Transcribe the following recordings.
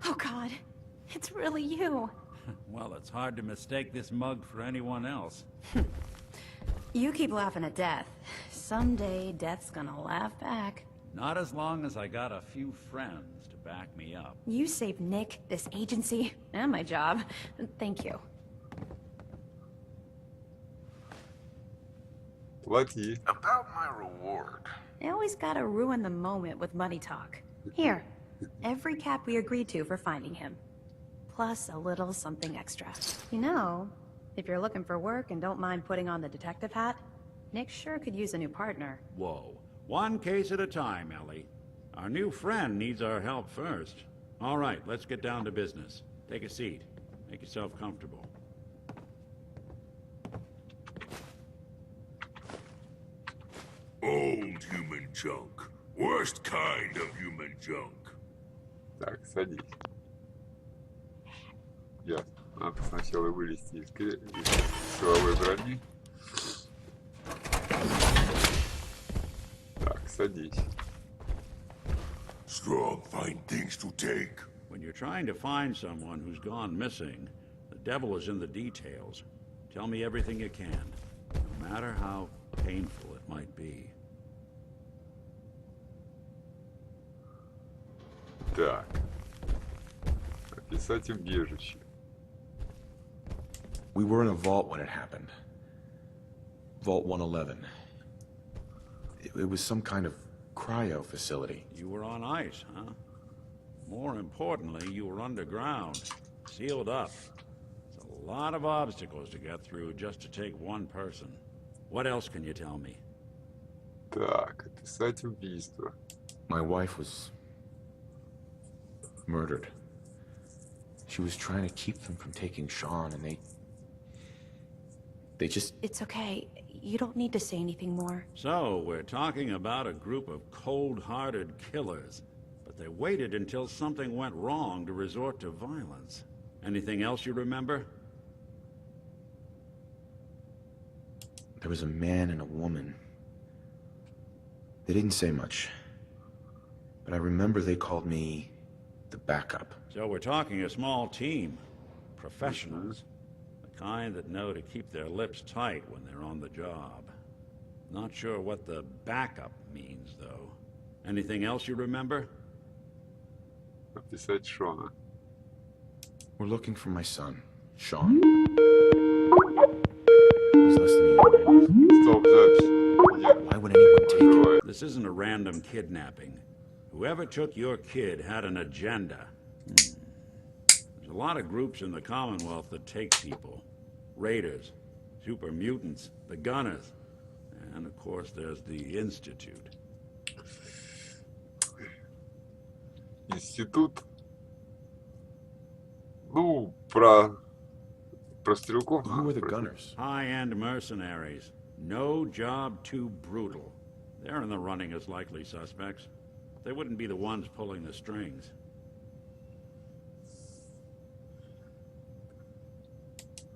Oh God, it's really you. Well, it's hard to mistake this mug for anyone else. You keep laughing at death. Someday, death's gonna laugh back. Not as long as I got a few friends to back me up. You saved Nick, this agency, and my job. Thank you. Плати. About my reward. I always gotta ruin the moment with money talk. Here, every cap we agreed to for finding him. Plus a little something extra. You know, if you're looking for work and don't mind putting on the detective hat, Nick sure could use a new partner. Whoa. One case at a time, Ellie. Our new friend needs our help first. All right, let's get down to business. Take a seat. Make yourself comfortable. Old human junk. Worst kind of human junk. Так, садись. Ясно. Надо сначала вылезти из силовой брони. Так, садись. Strong find things to take. When you're trying to find someone who's gone missing, the devil is in the details. Tell me everything you can, no matter how painful it might be. Так. Описать убежище. We were in a vault when it happened. Vault 111. It was some kind of cryo facility. You were on ice, huh? More importantly, you were underground, sealed up. It's a lot of obstacles to get through just to take one person. What else can you tell me? Так, описать убийство. My wife was murdered. She was trying to keep them from taking Sean, and they just... It's okay. You don't need to say anything more. So, we're talking about a group of cold-hearted killers, but they waited until something went wrong to resort to violence. Anything else you remember? There was a man and a woman. They didn't say much, but I remember they called me the backup. So we're talking a small team. Professionals. The kind that know to keep their lips tight when they're on the job. Not sure what the backup means, though. Anything else you remember? Описать Шона. We're looking for my son, Sean. He's less than a year old. Стоп, запись. Why would anyone take him? This isn't a random kidnapping. Whoever took your kid had an agenda. There's a lot of groups in the Commonwealth that take people. Raiders, super mutants, the Gunners, and of course there's the Institute. Институт. Ну, про стрелков. Who were the Gunners? High-end mercenaries. No job too brutal. They're in the running as likely suspects. They wouldn't be the ones pulling the strings.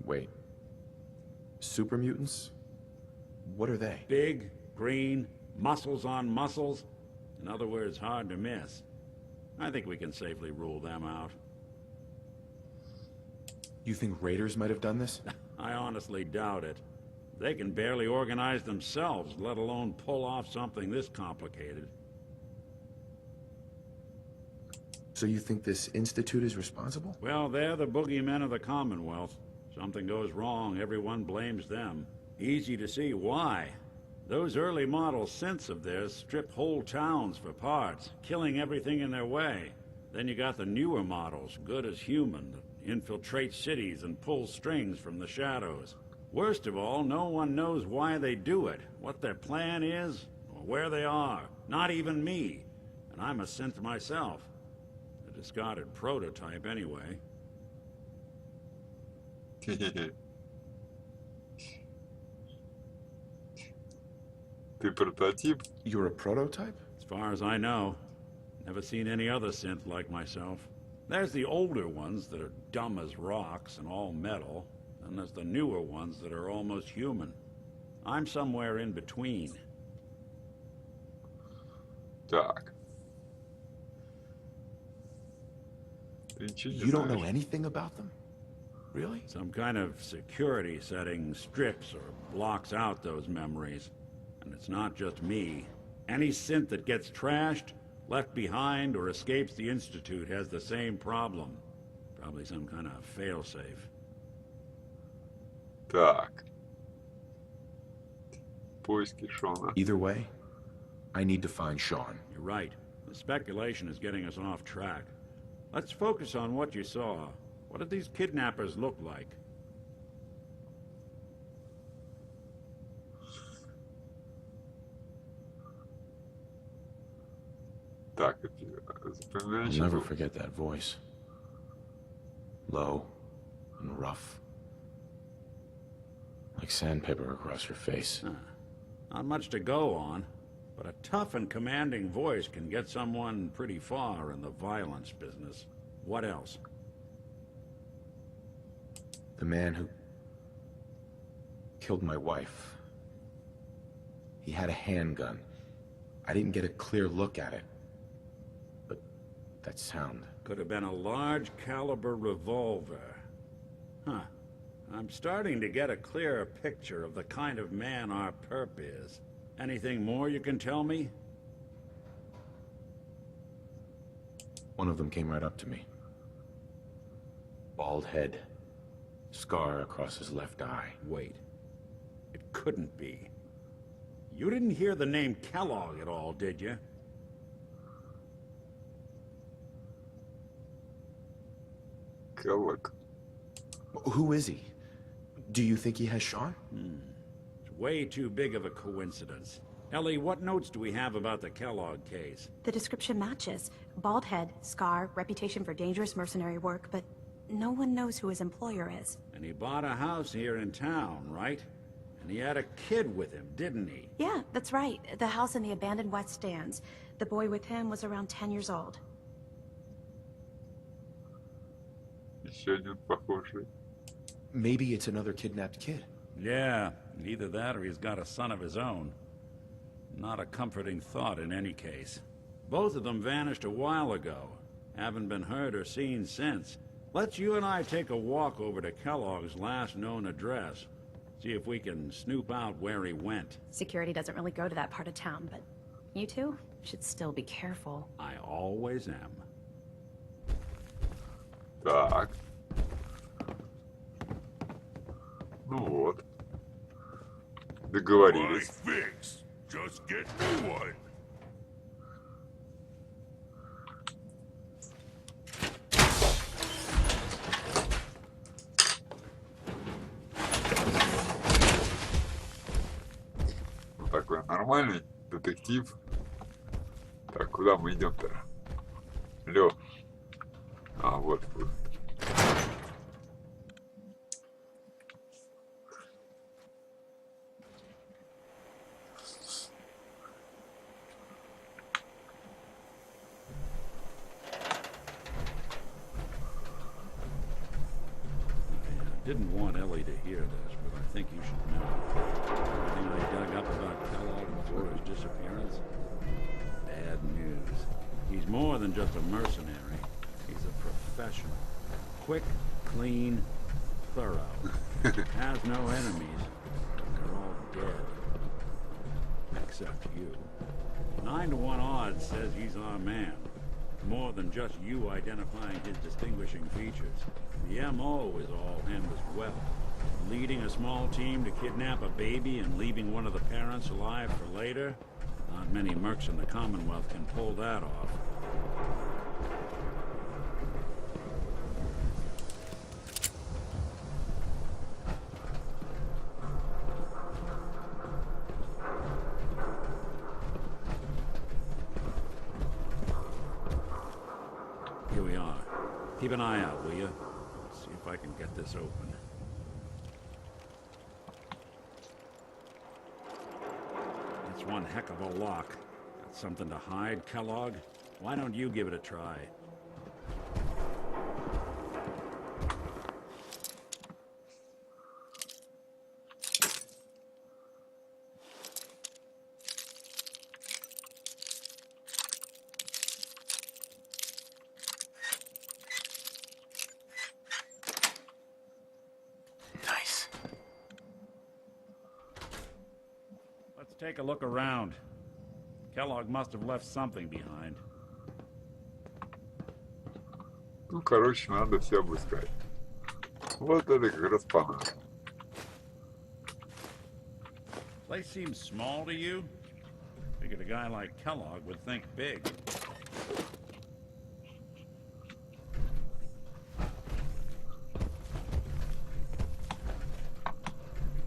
Wait. Super mutants? What are they? Big, green, muscles on muscles. In other words, hard to miss. I think we can safely rule them out. You think raiders might have done this? I honestly doubt it. They can barely organize themselves, let alone pull off something this complicated. So you think this institute is responsible? Well, they're the boogeymen of the Commonwealth. Something goes wrong, everyone blames them. Easy to see why. Those early model synths of theirs strip whole towns for parts, killing everything in their way. Then you got the newer models, good as human, that infiltrate cities and pull strings from the shadows. Worst of all, no one knows why they do it, what their plan is, or where they are. Not even me. And I'm a synth myself. A discarded prototype, anyway. Ты прототип? You're a prototype? As far as I know. Never seen any other synth like myself. There's the older ones that are dumb as rocks and all metal. And there's the newer ones that are almost human. I'm somewhere in between. Так. Ты ничего не You don't know знаешь? anything about them? Really? Some kind of security setting strips or blocks out those memories. And it's not just me. Any synth that gets trashed, left behind, or escapes the Institute has the same problem. Probably some kind of failsafe. Так. Поиски Шона. Either way, I need to find Sean. You're right. The speculation is getting us off track. Let's focus on what you saw. What did these kidnappers look like? Так, I'll запоминаешь? never forget that voice. Low and rough. Like sandpaper across your face. Not much to go on, but a tough and commanding voice can get someone pretty far in the violence business. What else? The man who killed my wife. He had a handgun. I didn't get a clear look at it. But that sound. Could have been a large caliber revolver. Huh. I'm starting to get a clearer picture of the kind of man our perp is. Anything more you can tell me? One of them came right up to me. Bald head. Scar across his left eye. Wait. It couldn't be. You didn't hear the name Kellogg at all, did you? Kellogg. Who is he? Do you think he has Sean? It's way too big of a coincidence. Ellie, what notes do we have about the Kellogg case? The description matches. Bald head, scar, reputation for dangerous mercenary work, but no one knows who his employer is. And he bought a house here in town, right? And he had a kid with him, didn't he? Yeah, that's right. The house in the abandoned West Stands. The boy with him was around 10 years old. Еще один похожий. Maybe it's another kidnapped kid. Yeah, either that or he's got a son of his own. Not a comforting thought in any case. Both of them vanished a while ago. Haven't been heard or seen since. Let's you and I take a walk over to Kellogg's last known address. See if we can snoop out where he went. Security doesn't really go to that part of town, but you two should still be careful. I always am. Так. Ну вот. My Договорились. fix. Just get me one. Вот такой нормальный детектив. Так, куда мы идем-то? Лё. А, вот. Didn't want Ellie to hear this, but I think you should know. Everything they dug up about Kellogg before his disappearance? Bad news. He's more than just a mercenary. He's a professional. Quick, clean, thorough. Has no enemies. They're all dead. Except you. 9 to 1 odds says he's our man. More than just you identifying his distinguishing features. The M.O. is all him as well. Leading a small team to kidnap a baby and leaving one of the parents alive for later? Not many mercs in the Commonwealth can pull that off. Here we are. Keep an eye out, will you? See if I can get this open. It's one heck of a lock. Got something to hide, Kellogg? Why don't you give it a try? take a look around. Kellogg must have left something behind. Ну, короче, надо все обыскать. Вот это как раз по нам. Place seems small to you? Figured a guy like Kellogg would think big.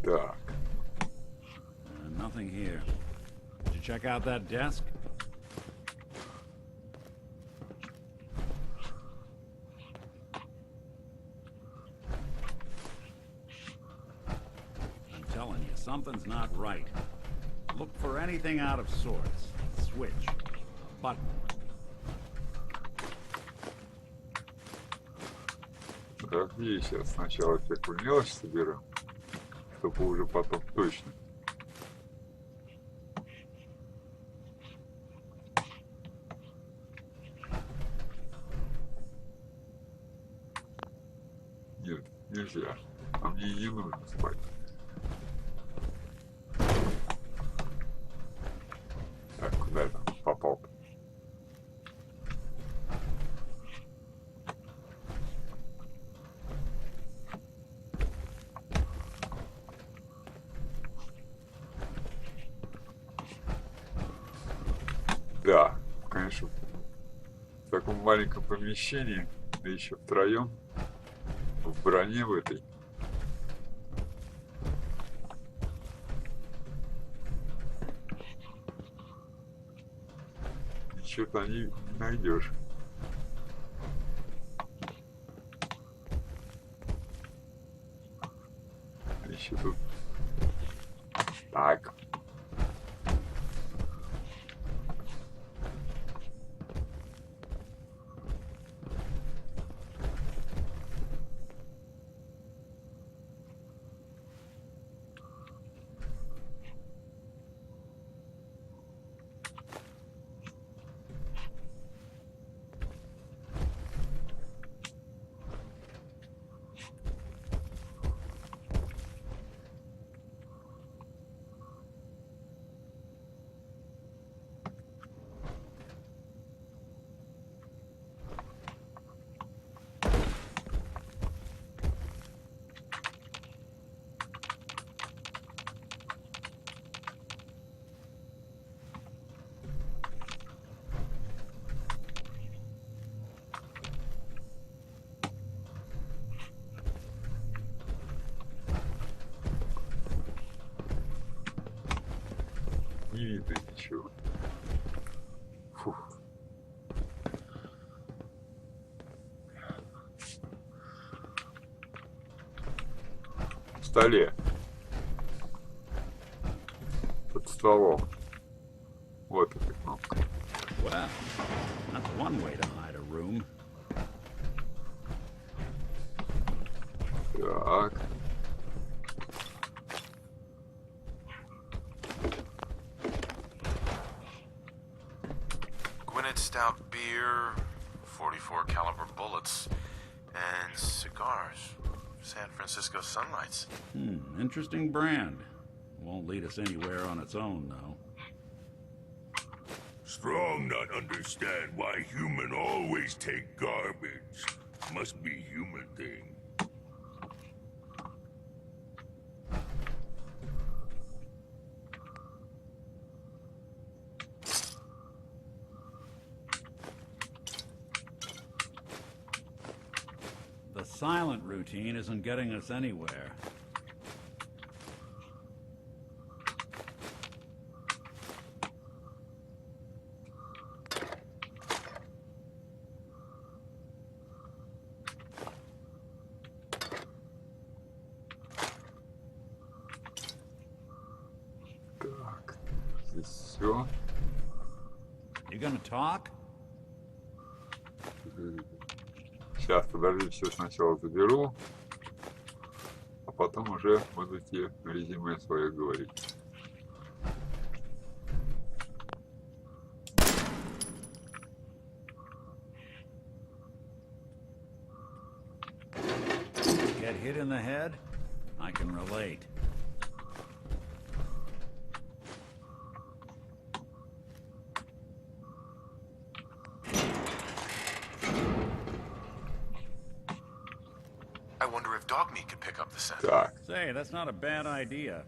Так, Nothing here. Did you check out that desk? I'm telling you, something's not right. Look for anything out of sorts. Switch. Button. подожди, сейчас сначала всякую мелочь соберу, чтобы уже потом точно. Нет, нельзя. А мне не нужно спать. Так, куда я там попал? Да, конечно, в таком маленьком помещении, да еще втроем, в броне в этой. Ничего-то не найдешь. Еще тут. Так. Не видно ничего. Фух. В столе. Под столом. Вот эта кнопка. Well, that's one way to hide a room. Так. Stout beer, 44 caliber bullets, and cigars. San Francisco Sunlights. Interesting brand. Won't lead us anywhere on its own, though. Strong not understand why human always take garbage. Must be human thing. The silent routine isn't getting us anywhere. Так. Здесь все. You gonna talk? Сейчас, подожди, все сначала заберу, а потом уже буду тебе резюме свое говорить. Get hit in the head? I can relate. I wonder if dog meat could pick up the scent. Так, Say, that's not a bad idea.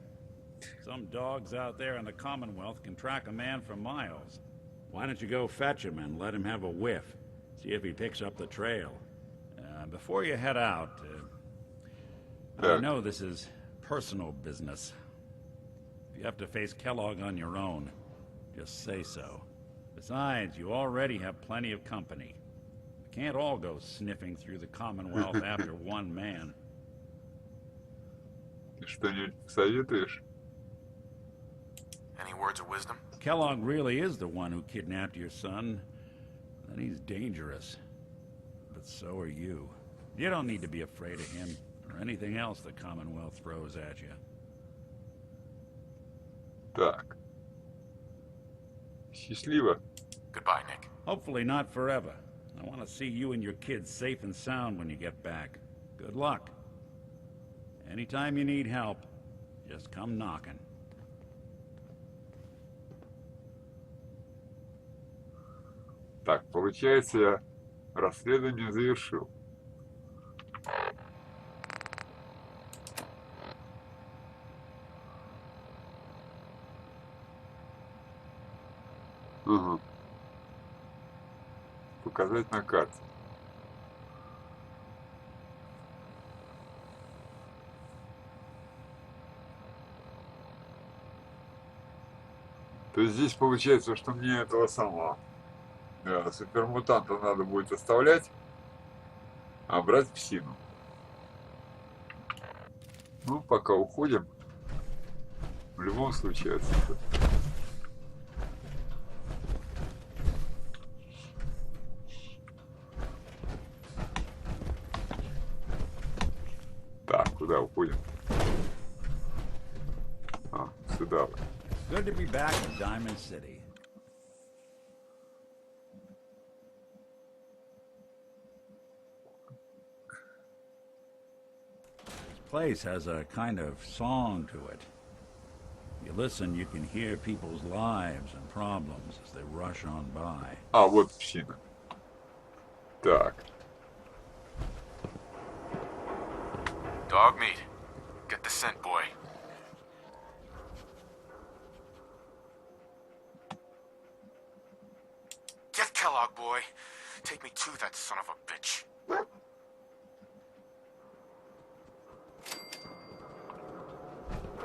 Some dogs out there in the Commonwealth can track a man for miles. Why don't you go fetch him and let him have a whiff? See if he picks up the trail. Before you head out, I Так. know this is personal business. If you have to face Kellogg on your own, just say so. Besides, you already have plenty of company. We can't all go sniffing through the Commonwealth after one man. Ты что-нибудь советуешь? Any words of wisdom? Kellogg really is the one who kidnapped your son, then he's dangerous. But so are you. You don't need to be afraid of him, or anything else the Commonwealth throws at you. Так. Счастливо. Goodbye, Nick. Hopefully not forever. I want to see you and your kids safe and sound when you get back. Good luck. Anytime you need help, just come knocking. Так, получается, я расследование завершил. Ага. Показать на карте. То есть здесь получается, что мне этого самого супермутанта надо будет оставлять, а брать псину. Ну, пока уходим. В любом случае отсюда. Так, куда уходим? А, сюда вот. Good to be back in Diamond City. This place has a kind of song to it. If you listen, you can hear people's lives and problems as they rush on by. А, вот псина. Так. Dog meat. Get the scent, boy. Get Kellogg, boy. Take me to that son of a bitch.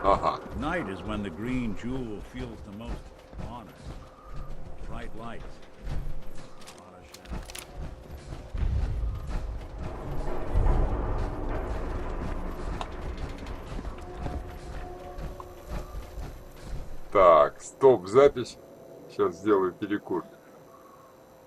Ага. Night is when the green jewel feels the most honest. Bright lights. A lot of shadows. Так, стоп, запись. Сейчас сделаю перекур.